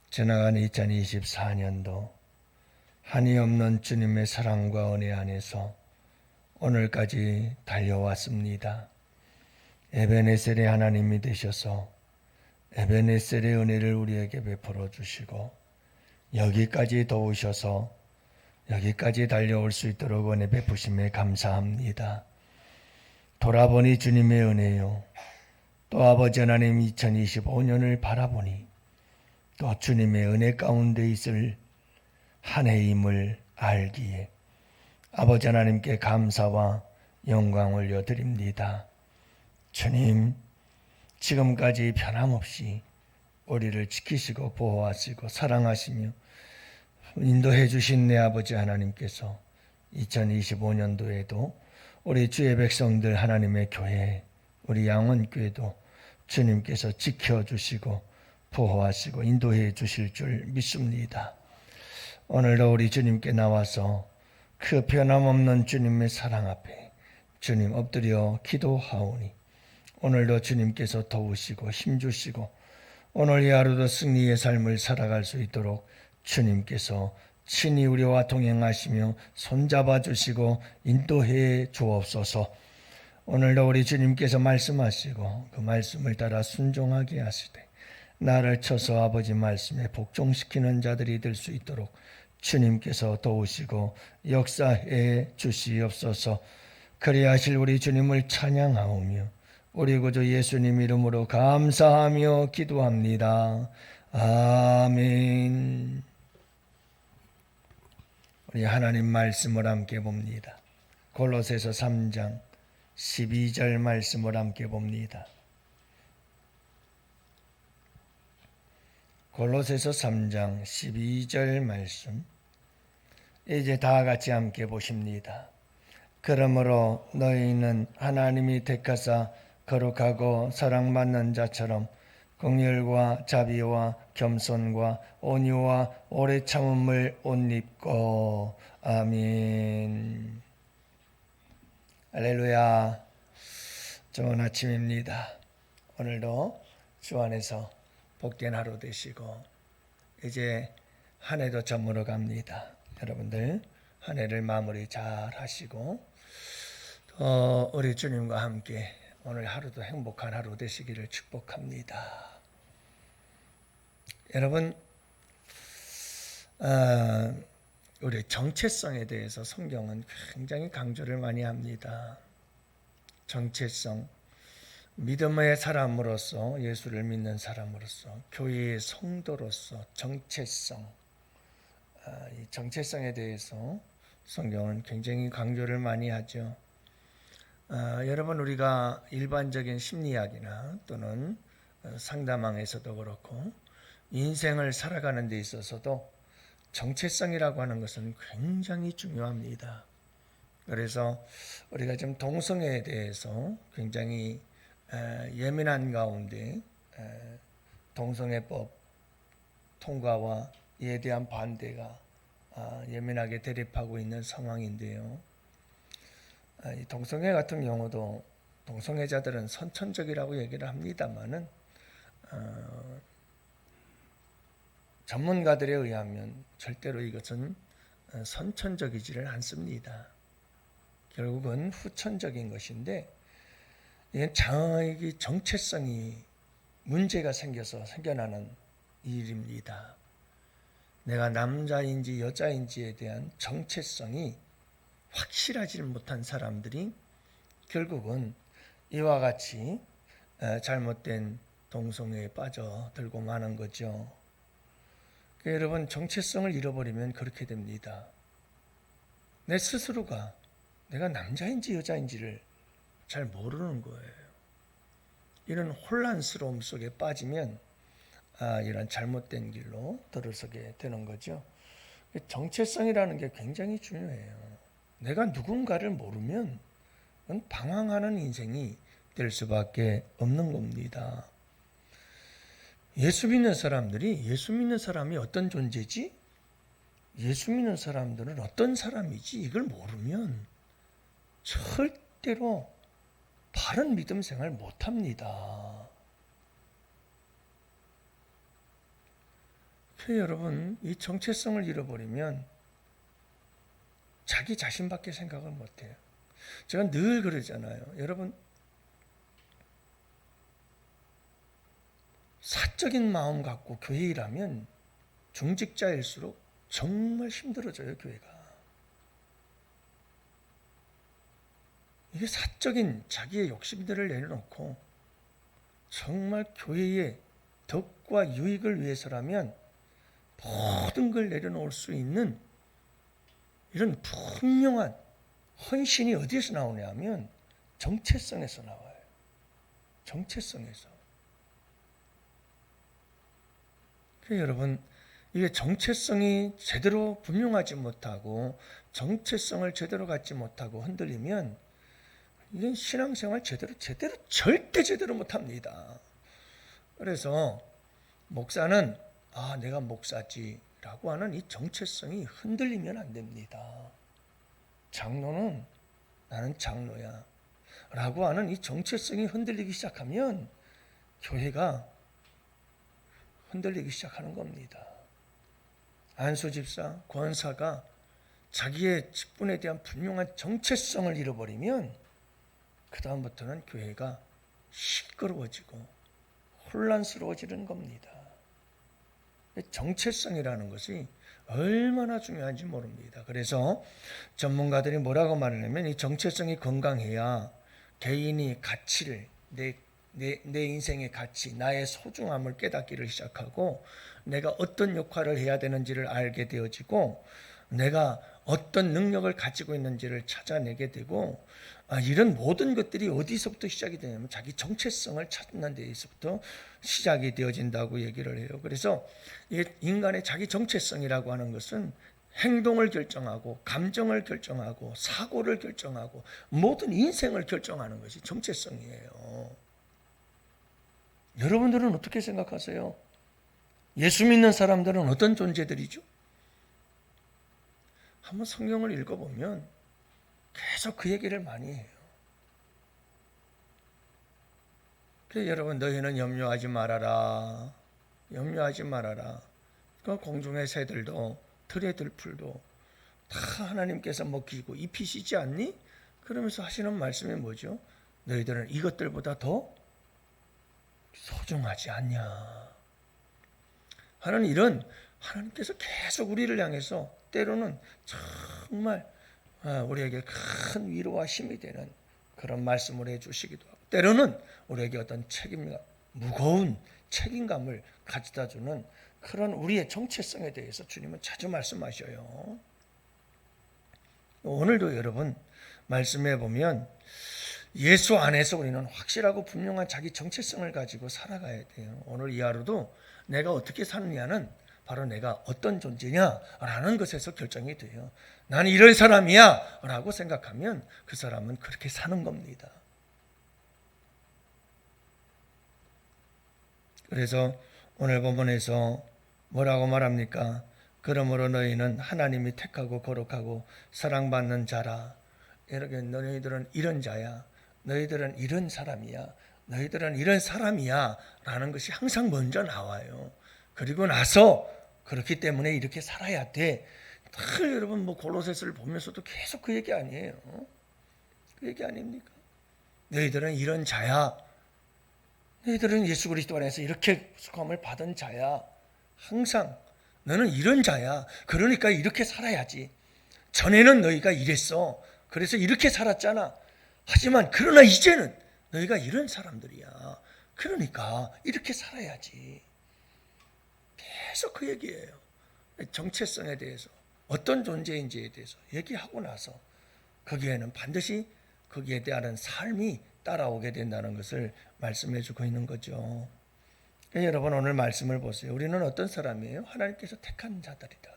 지나간 2024년도 한이 없는 주님의 사랑과 은혜 안에서 오늘까지 달려왔습니다. 에베네셀의 하나님이 되셔서 에베네셀의 은혜를 우리에게 베풀어 주시고 여기까지 도우셔서 여기까지 달려올 수 있도록 은혜 베푸심에 감사합니다. 돌아보니 주님의 은혜요. 또 아버지 하나님 2025년을 바라보니 또 주님의 은혜 가운데 있을 한 해임을 알기에 아버지 하나님께 감사와 영광을 올려드립니다. 주님, 지금까지 변함없이 우리를 지키시고 보호하시고 사랑하시며 인도해 주신 내 아버지 하나님께서 2025년도에도 우리 주의 백성들 하나님의 교회, 우리 양원교회도 주님께서 지켜주시고 보호하시고 인도해 주실 줄 믿습니다. 오늘도 우리 주님께 나와서 그 변함없는 주님의 사랑 앞에 주님 엎드려 기도하오니 오늘도 주님께서 도우시고 힘주시고 오늘 이 하루도 승리의 삶을 살아갈 수 있도록 주님께서 친히 우리와 동행하시며 손잡아 주시고 인도해 주옵소서. 오늘도 우리 주님께서 말씀하시고 그 말씀을 따라 순종하게 하시되 나를 쳐서 아버지 말씀에 복종시키는 자들이 될 수 있도록 주님께서 도우시고 역사해 주시옵소서. 그리하실 우리 주님을 찬양하오며 우리 구주 예수님 이름으로 감사하며 기도합니다. 아멘. 우리 하나님 말씀을 함께 봅니다. 골로새서 3장 12절 말씀을 함께 봅니다. 골로새서 3장 12절 말씀 이제 다 같이 함께 보십니다. 그러므로 너희는 하나님이 택하사 거룩하고 사랑받는 자처럼 긍휼과 자비와 겸손과 온유와 오래 참음을 옷 입고 아멘. 할렐루야. 좋은 아침입니다. 오늘도 주 안에서 복된 하루 되시고 이제 한 해도 저물어 갑니다. 여러분들 한 해를 마무리 잘 하시고 우리 주님과 함께 오늘 하루도 행복한 하루 되시기를 축복합니다. 여러분, 우리 정체성에 대해서 성경은 굉장히 강조를 많이 합니다. 정체성, 믿음의 사람으로서, 예수를 믿는 사람으로서, 교회의 성도로서 정체성, 이 정체성에 대해서 성경은 굉장히 강조를 많이 하죠. 여러분, 우리가 일반적인 심리학이나 또는 상담왕에서도 그렇고 인생을 살아가는 데 있어서도 정체성이라고 하는 것은 굉장히 중요합니다. 그래서 우리가 지금 동성애에 대해서 굉장히 예민한 가운데 동성애법 통과와 이에 대한 반대가 예민하게 대립하고 있는 상황인데요. 이 동성애 같은 경우도 동성애자들은 선천적이라고 얘기를 합니다만은 전문가들에 의하면 절대로 이것은 선천적이지를 않습니다. 결국은 후천적인 것인데 이건 자기 정체성이 문제가 생겨서 생겨나는 일입니다. 내가 남자인지 여자인지에 대한 정체성이 확실하지 못한 사람들이 결국은 이와 같이 잘못된 동성애에 빠져들고 마는 거죠. 여러분, 정체성을 잃어버리면 그렇게 됩니다. 내 스스로가 내가 남자인지 여자인지를 잘 모르는 거예요. 이런 혼란스러움 속에 빠지면 이런 잘못된 길로 들어서게 되는 거죠. 정체성이라는 게 굉장히 중요해요. 내가 누군가를 모르면 방황하는 인생이 될 수밖에 없는 겁니다. 예수 믿는 사람이 어떤 존재지? 예수 믿는 사람들은 어떤 사람이지? 이걸 모르면 절대로 바른 믿음 생활 못합니다. 여러분, 이 정체성을 잃어버리면 자기 자신밖에 생각을 못해요. 제가 늘 그러잖아요. 여러분, 사적인 마음 갖고 교회 일하면 중직자일수록 정말 힘들어져요, 교회가. 이게 사적인 자기의 욕심들을 내려놓고 정말 교회의 덕과 유익을 위해서라면 모든 걸 내려놓을 수 있는 이런 분명한 헌신이 어디에서 나오냐 하면 정체성에서 나와요. 정체성에서. 여러분, 이게 정체성이 제대로 분명하지 못하고 정체성을 제대로 갖지 못하고 흔들리면 이건 신앙생활 절대 제대로 못합니다. 그래서 목사는 내가 목사지라고 하는 이 정체성이 흔들리면 안 됩니다. 장로는 나는 장로야 라고 하는 이 정체성이 흔들리기 시작하면 교회가 흔들리기 시작하는 겁니다. 안수 집사, 권사가 자기의 직분에 대한 분명한 정체성을 잃어버리면 그 다음부터는 교회가 시끄러워지고 혼란스러워지는 겁니다. 정체성이라는 것이 얼마나 중요한지 모릅니다. 그래서 전문가들이 뭐라고 말하냐면 이 정체성이 건강해야 개인이 가치를 내 인생의 가치, 나의 소중함을 깨닫기를 시작하고 내가 어떤 역할을 해야 되는지를 알게 되어지고 내가 어떤 능력을 가지고 있는지를 찾아내게 되고 이런 모든 것들이 어디서부터 시작이 되냐면 자기 정체성을 찾는 데에서부터 시작이 되어진다고 얘기를 해요. 그래서 인간의 자기 정체성이라고 하는 것은 행동을 결정하고 감정을 결정하고 사고를 결정하고 모든 인생을 결정하는 것이 정체성이에요. 여러분들은 어떻게 생각하세요? 예수 믿는 사람들은 어떤 존재들이죠? 한번 성경을 읽어보면 계속 그 얘기를 많이 해요. 그래서 여러분, 너희는 염려하지 말아라. 염려하지 말아라. 그 공중의 새들도 들의 들풀도 다 하나님께서 먹이고 입히시지 않니? 그러면서 하시는 말씀이 뭐죠? 너희들은 이것들보다 더 소중하지 않냐 하는 이런 하나님께서 계속 우리를 향해서 때로는 정말 우리에게 큰 위로와 힘이 되는 그런 말씀을 해주시기도 하고 때로는 우리에게 어떤 무거운 책임감을 가져다 주는 그런 우리의 정체성에 대해서 주님은 자주 말씀하셔요. 오늘도 여러분 말씀해 보면 예수 안에서 우리는 확실하고 분명한 자기 정체성을 가지고 살아가야 돼요. 오늘 이 하루도 내가 어떻게 사느냐는 바로 내가 어떤 존재냐라는 것에서 결정이 돼요. 나는 이런 사람이야 라고 생각하면 그 사람은 그렇게 사는 겁니다. 그래서 오늘 본문에서 뭐라고 말합니까? 그러므로 너희는 하나님이 택하고 거룩하고 사랑받는 자라. 이렇게 너희들은 이런 자야. 너희들은 이런 사람이야. 너희들은 이런 사람이야 라는 것이 항상 먼저 나와요. 그리고 나서 그렇기 때문에 이렇게 살아야 돼. 여러분 골로새서를 보면서도 계속 그 얘기 아니에요. 그 얘기 아닙니까? 너희들은 이런 자야. 너희들은 예수 그리스도 안에서 이렇게 속함을 받은 자야. 항상 너는 이런 자야. 그러니까 이렇게 살아야지. 전에는 너희가 이랬어. 그래서 이렇게 살았잖아. 하지만 그러나 이제는 너희가 이런 사람들이야. 그러니까 이렇게 살아야지. 계속 그 얘기예요. 정체성에 대해서 어떤 존재인지에 대해서 얘기하고 나서 거기에는 반드시 거기에 대한 삶이 따라오게 된다는 것을 말씀해 주고 있는 거죠. 여러분 오늘 말씀을 보세요. 우리는 어떤 사람이에요? 하나님께서 택한 자들이다.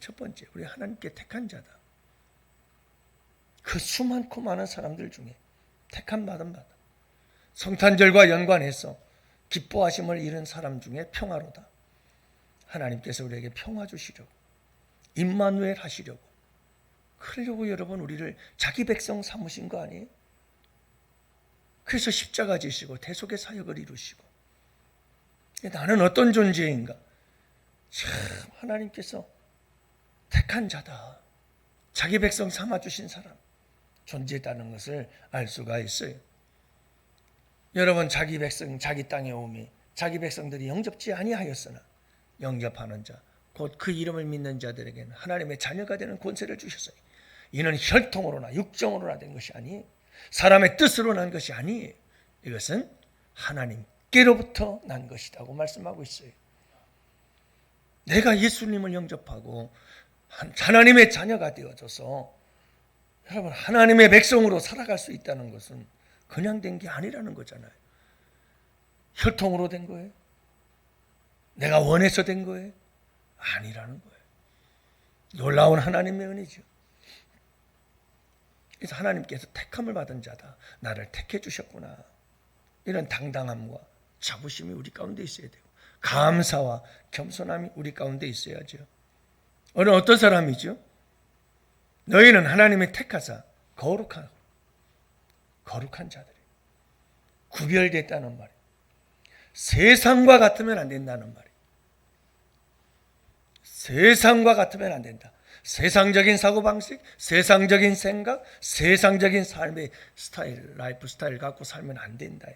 첫 번째, 우리 하나님께 택한 자다. 그 수많고 많은 사람들 중에 택한 받은 바다. 성탄절과 연관해서 기뻐하심을 잃은 사람 중에 평화로다. 하나님께서 우리에게 평화 주시려고 임마누엘 하시려고 그러려고 여러분 우리를 자기 백성 삼으신 거 아니에요? 그래서 십자가 지시고 대속의 사역을 이루시고 나는 어떤 존재인가? 참 하나님께서 택한 자다. 자기 백성 삼아주신 사람 존재했다는 것을 알 수가 있어요. 여러분, 자기 백성 자기 땅에 오매 자기 백성들이 영접지 아니하였으나 영접하는 자 곧 그 이름을 믿는 자들에게는 하나님의 자녀가 되는 권세를 주셨어요. 이는 혈통으로나 육정으로나 된 것이 아니에요. 사람의 뜻으로 난 것이 아니에요. 이것은 하나님께로부터 난 것이라고 말씀하고 있어요. 내가 예수님을 영접하고 하나님의 자녀가 되어져서 여러분 하나님의 백성으로 살아갈 수 있다는 것은 그냥 된 게 아니라는 거잖아요. 혈통으로 된 거예요? 내가 원해서 된 거예요? 아니라는 거예요. 놀라운 하나님의 은혜죠. 그래서 하나님께서 택함을 받은 자다. 나를 택해 주셨구나. 이런 당당함과 자부심이 우리 가운데 있어야 되고 감사와 겸손함이 우리 가운데 있어야죠. 오늘 어떤 사람이죠? 너희는 하나님의 택하사 거룩한 자들이 구별됐다는 말이에요. 세상과 같으면 안 된다는 말이에요. 세상과 같으면 안 된다. 세상적인 사고방식, 세상적인 생각, 세상적인 삶의 스타일, 라이프 스타일 갖고 살면 안 된다.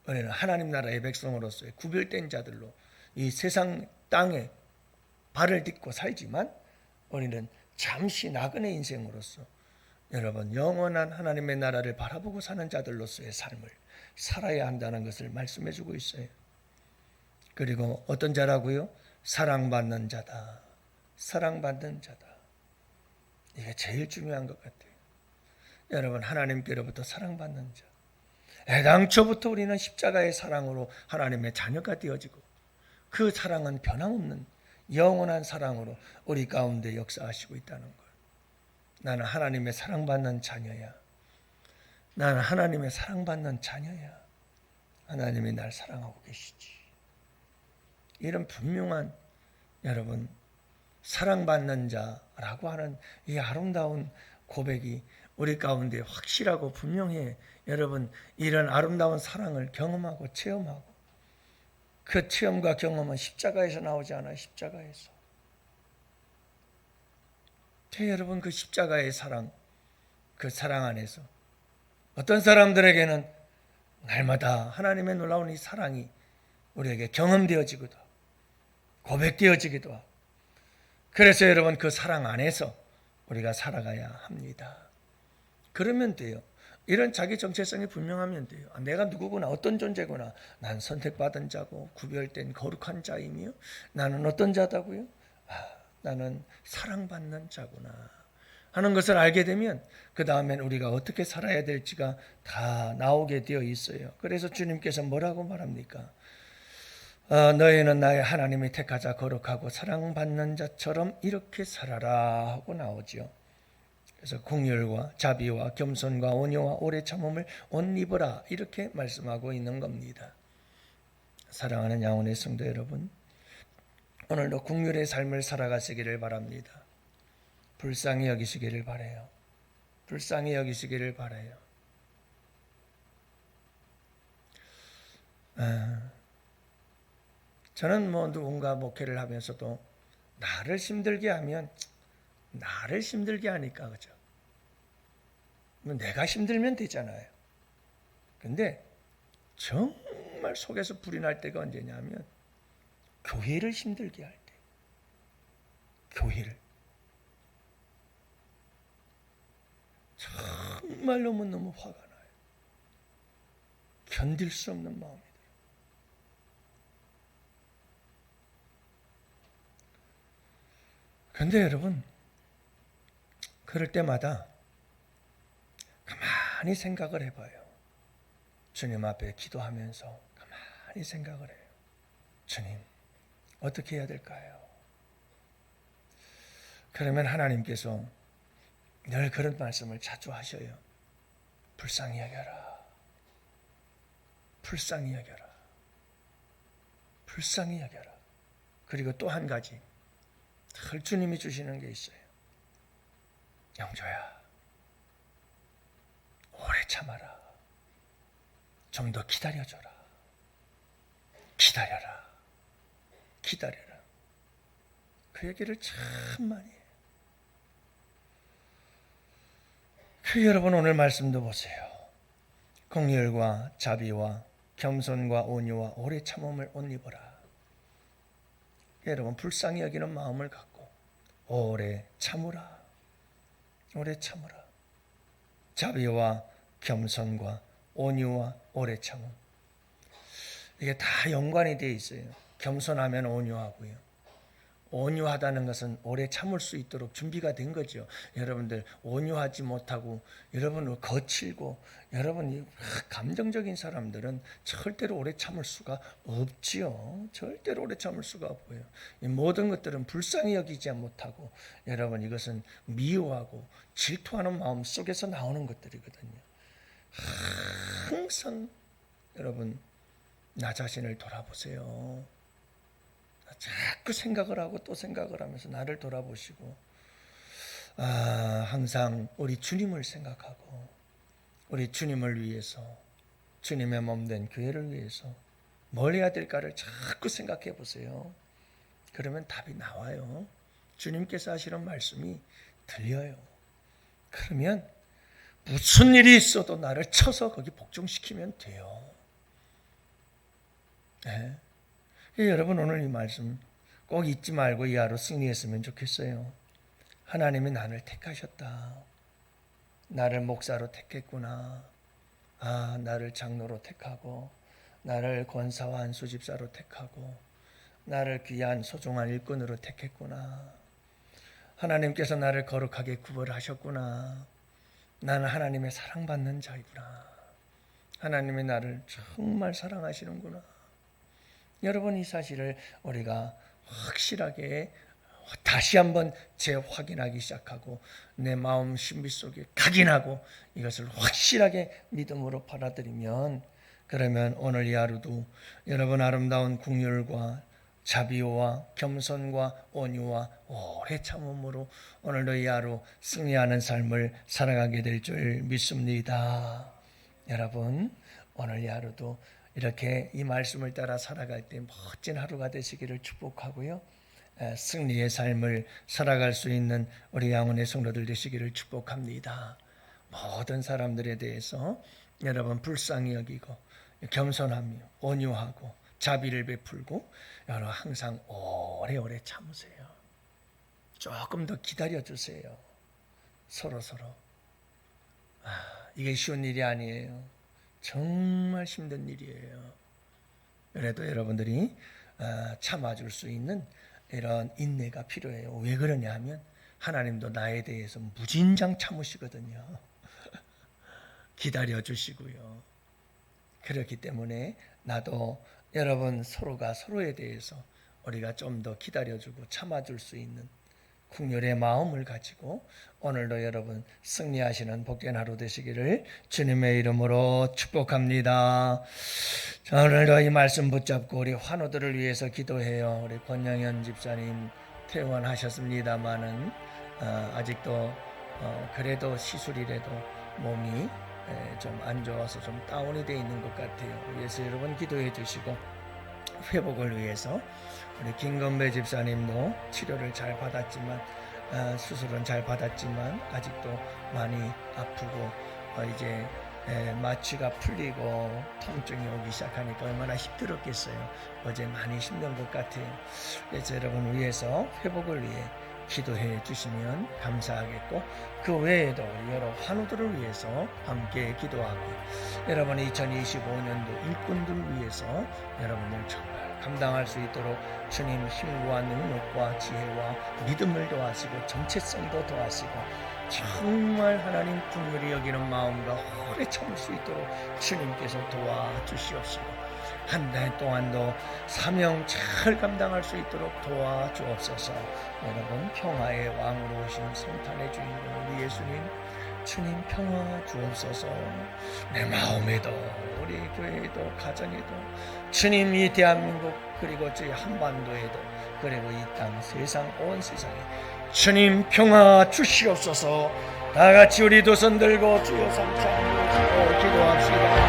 우리는 하나님 나라의 백성으로서의 구별된 자들로 이 세상 땅에 발을 딛고 살지만 우리는 잠시 나그네 인생으로서 여러분 영원한 하나님의 나라를 바라보고 사는 자들로서의 삶을 살아야 한다는 것을 말씀해 주고 있어요. 그리고 어떤 자라고요? 사랑받는 자다. 사랑받는 자다. 이게 제일 중요한 것 같아요. 여러분 하나님께로부터 사랑받는 자. 애당초부터 우리는 십자가의 사랑으로 하나님의 자녀가 되어지고 그 사랑은 변함없는 영원한 사랑으로 우리 가운데 역사하시고 있다는 것. 나는 하나님의 사랑받는 자녀야. 나는 하나님의 사랑받는 자녀야. 하나님이 날 사랑하고 계시지. 이런 분명한 여러분 사랑받는 자라고 하는 이 아름다운 고백이 우리 가운데 확실하고 분명해. 여러분 이런 아름다운 사랑을 경험하고 체험하고 그 체험과 경험은 십자가에서 나오지 않아요. 십자가에서. 여러분 그 십자가의 사랑, 그 사랑 안에서 어떤 사람들에게는 날마다 하나님의 놀라운 이 사랑이 우리에게 경험되어지기도 하고 고백되어지기도 하고 그래서 여러분 그 사랑 안에서 우리가 살아가야 합니다. 그러면 돼요. 이런 자기 정체성이 분명하면 돼요. 내가 누구구나 어떤 존재구나. 난 선택받은 자고 구별된 거룩한 자이며 나는 어떤 자다고요? 나는 사랑받는 자구나 하는 것을 알게 되면 그 다음엔 우리가 어떻게 살아야 될지가 다 나오게 되어 있어요. 그래서 주님께서 뭐라고 말합니까? 너희는 나의 하나님이 택하자 거룩하고 사랑받는 자처럼 이렇게 살아라 하고 나오죠. 그래서 긍휼과 자비와 겸손과 온유와 오래 참음을 옷 입으라 이렇게 말씀하고 있는 겁니다. 사랑하는 양혼의 성도 여러분, 오늘도 긍휼의 삶을 살아가시기를 바랍니다. 불쌍히 여기시기를 바라요. 불쌍히 여기시기를 바라요. 저는 누군가 목회를 하면서도 나를 힘들게 하면 나를 힘들게 하니까 그죠? 내가 힘들면 되잖아요. 근데 정말 속에서 불이 날 때가 언제냐면 교회를 힘들게 할 때. 교회를. 정말 너무너무 화가 나요. 견딜 수 없는 마음이 들어요. 그런데 여러분 그럴 때마다 가만히 생각을 해봐요. 주님 앞에 기도하면서 가만히 생각을 해요. 주님 어떻게 해야 될까요? 그러면 하나님께서 늘 그런 말씀을 자주 하셔요. 불쌍히 여겨라. 불쌍히 여겨라. 불쌍히 여겨라. 그리고 또 한 가지 늘 주님이 주시는 게 있어요. 영조야 오래 참아라. 좀 더 기다려줘라. 기다려라. 기다려라. 그 얘기를 참 많이 해요. 여러분 오늘 말씀도 보세요. 긍휼과 자비와 겸손과 온유와 오래 참음을 옷 입어라. 여러분 불쌍히 여기는 마음을 갖고 오래 참으라. 오래 참으라. 자비와 겸손과 온유와 오래 참음. 이게 다 연관이 되어 있어요. 겸손하면 온유하고요. 온유하다는 것은 오래 참을 수 있도록 준비가 된 거죠. 여러분들 온유하지 못하고 여러분 거칠고 여러분 감정적인 사람들은 절대로 오래 참을 수가 없지요. 절대로 오래 참을 수가 없고요. 이 모든 것들은 불쌍히 여기지 못하고 여러분 이것은 미워하고 질투하는 마음 속에서 나오는 것들이거든요. 항상 여러분 나 자신을 돌아보세요. 자꾸 생각을 하고 또 생각을 하면서 나를 돌아보시고 항상 우리 주님을 생각하고 우리 주님을 위해서 주님의 몸된 교회를 위해서 뭘 해야 될까를 자꾸 생각해 보세요. 그러면 답이 나와요. 주님께서 하시는 말씀이 들려요. 그러면 무슨 일이 있어도 나를 쳐서 거기 복종시키면 돼요. 네. 여러분 오늘 이 말씀 꼭 잊지 말고 이 하루 승리했으면 좋겠어요. 하나님이 나를 택하셨다. 나를 목사로 택했구나. 나를 장로로 택하고 나를 권사와 한수집사로 택하고 나를 귀한 소중한 일꾼으로 택했구나. 하나님께서 나를 거룩하게 구별하셨구나. 나는 하나님의 사랑받는 자이구나. 하나님이 나를 정말 사랑하시는구나. 여러분 이 사실을 우리가 확실하게 다시 한번 재확인하기 시작하고 내 마음 신비 속에 각인하고 이것을 확실하게 믿음으로 받아들이면 그러면 오늘 이 하루도 여러분 아름다운 긍휼과 자비와 겸손과 온유와 오래 참음으로 오늘도 이 하루 승리하는 삶을 살아가게 될 줄 믿습니다. 여러분 오늘 이 하루도 이렇게 이 말씀을 따라 살아갈 때 멋진 하루가 되시기를 축복하고요. 승리의 삶을 살아갈 수 있는 우리 양원의 성도들 되시기를 축복합니다. 모든 사람들에 대해서 여러분 불쌍히 여기고 겸손하며 온유하고 자비를 베풀고 여러분 항상 오래오래 참으세요. 조금 더 기다려주세요. 서로. 이게 쉬운 일이 아니에요. 정말 힘든 일이에요. 그래도 여러분들이 참아줄 수 있는 이런 인내가 필요해요. 왜 그러냐 하면 하나님도 나에 대해서 무진장 참으시거든요. 기다려주시고요. 그렇기 때문에 나도 여러분 서로가 서로에 대해서 우리가 좀 더 기다려주고 참아줄 수 있는 긍휼의 마음을 가지고 오늘도 여러분 승리하시는 복된 하루 되시기를 주님의 이름으로 축복합니다. 자, 오늘도 이 말씀 붙잡고 우리 환우들을 위해서 기도해요. 우리 권영현 집사님 퇴원하셨습니다마는 아직도 그래도 시술이라도 몸이 좀 안 좋아서 좀 다운이 되어 있는 것 같아요. 그래서 여러분 기도해 주시고 회복을 위해서 우리 김건배 집사님도 치료를 잘 받았지만 수술은 잘 받았지만 아직도 많이 아프고 이제 마취가 풀리고 통증이 오기 시작하니까 얼마나 힘들었겠어요. 어제 많이 힘든 것 같아요. 그래서 여러분 위해서 회복을 위해 기도해 주시면 감사하겠고 그 외에도 여러 환우들을 위해서 함께 기도하고 여러분 2025년도 일꾼들을 위해서 여러분들 정말 감당할 수 있도록 주님 힘과 능력과 지혜와 믿음을 더하시고 정체성도 더하시고 정말 하나님 긍휼히 여기는 마음과 오래 참을 수 있도록 주님께서 도와주시옵시고 한 달 동안도 사명 잘 감당할 수 있도록 도와주옵소서. 여러분 평화의 왕으로 오신 성탄의 주인공 우리 예수님 주님 평화 주옵소서. 내 마음에도 우리 교회에도 가정에도 주님 이 대한민국 그리고 저희 한반도에도 그리고 이 땅 세상 온 세상에 주님 평화 주시옵소서. 다 같이 우리 두 손 들고 주여 삼창 기도합시다.